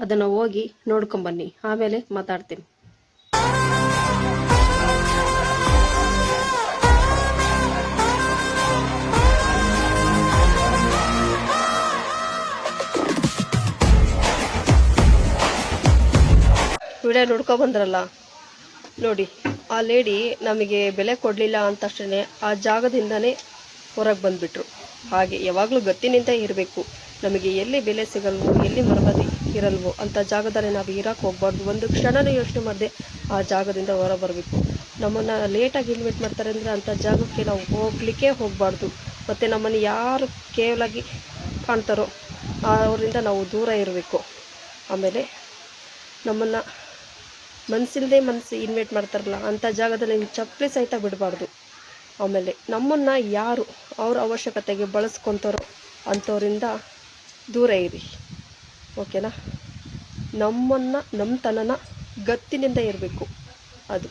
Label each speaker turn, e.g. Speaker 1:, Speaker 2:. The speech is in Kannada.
Speaker 1: ಅದನ್ನು ಹೋಗಿ ನೋಡ್ಕೊಂಬನ್ನಿ, ಆಮೇಲೆ ಮಾತಾಡ್ತೀನಿ. ವಿಡಿಯೋ ನೋಡ್ಕೊಬಂದ್ರಲ್ಲ ನೋಡಿ, ಆ ಲೇಡಿ ನಮಗೆ ಬೆಲೆ ಕೊಡಲಿಲ್ಲ ಅಂತ ತಕ್ಷಣ ಆ ಜಾಗದಿಂದನೇ ಹೊರಗೆ ಬಂದುಬಿಟ್ರು. ಹಾಗೆ ಯಾವಾಗಲೂ ಗತ್ತಿನಿಂದ ಇರಬೇಕು. ನಮಗೆ ಎಲ್ಲಿ ಬೆಲೆ ಸಿಗಲ್ವೋ, ಎಲ್ಲಿ ಮರಬದಿ ಇರಲ್ವೋ ಅಂಥ ಜಾಗದಲ್ಲಿ ನಾವು ಇರೋಕ್ಕೆ ಹೋಗ್ಬಾರ್ದು. ಒಂದು ಕ್ಷಣನೂ ಯೋಚನೆ ಮಾಡದೆ ಆ ಜಾಗದಿಂದ ಹೊರ ಬರಬೇಕು. ನಮ್ಮನ್ನು ಲೇಟಾಗಿ ಇನ್ವೈಟ್ ಮಾಡ್ತಾರೆ ಅಂದರೆ ಅಂಥ ಜಾಗಕ್ಕೆ ನಾವು ಹೋಗ್ಲಿಕ್ಕೆ ಹೋಗಬಾರ್ದು. ಮತ್ತು ನಮ್ಮನ್ನು ಯಾರು ಕೇವಲಾಗಿ ಕಾಣ್ತಾರೋ ಅವರಿಂದ ನಾವು ದೂರ ಇರಬೇಕು. ಆಮೇಲೆ ನಮ್ಮನ್ನು ಮನಸ್ಸಿಲ್ಲದೆ ಇನ್ವೈಟ್ ಮಾಡ್ತಾರಲ್ಲ ಅಂಥ ಜಾಗದಲ್ಲಿ ಚಪ್ಪಲಿ ಸಹಿತ ಬಿಡಬಾರ್ದು. ಆಮೇಲೆ ನಮ್ಮನ್ನು ಯಾರು ಅವ್ರ ಅವಶ್ಯಕತೆಗೆ ಬಳಸ್ಕೊತಾರೋ ಅಂಥವರಿಂದ ದೂರ ಇರಿ, ಓಕೆನಾ? ನಮ್ಮ ತನನ ಗತ್ತಿನಿಂದ ಇರಬೇಕು ಅದು.